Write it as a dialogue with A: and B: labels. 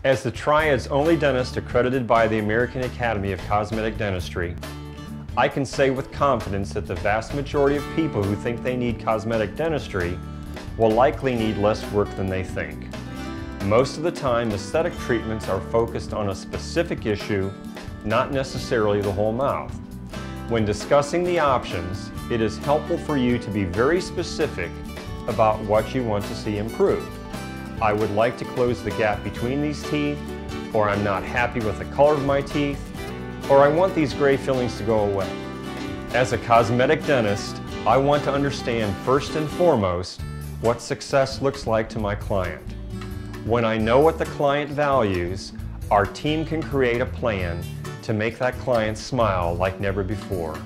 A: As the Triad's only dentist accredited by the American Academy of Cosmetic Dentistry, I can say with confidence that the vast majority of people who think they need cosmetic dentistry will likely need less work than they think. Most of the time, aesthetic treatments are focused on a specific issue, not necessarily the whole mouth. When discussing the options, it is helpful for you to be very specific about what you want to see improved. I would like to close the gap between these teeth, or I'm not happy with the color of my teeth, or I want these gray fillings to go away. As a cosmetic dentist, I want to understand first and foremost what success looks like to my client. When I know what the client values, our team can create a plan to make that client smile like never before.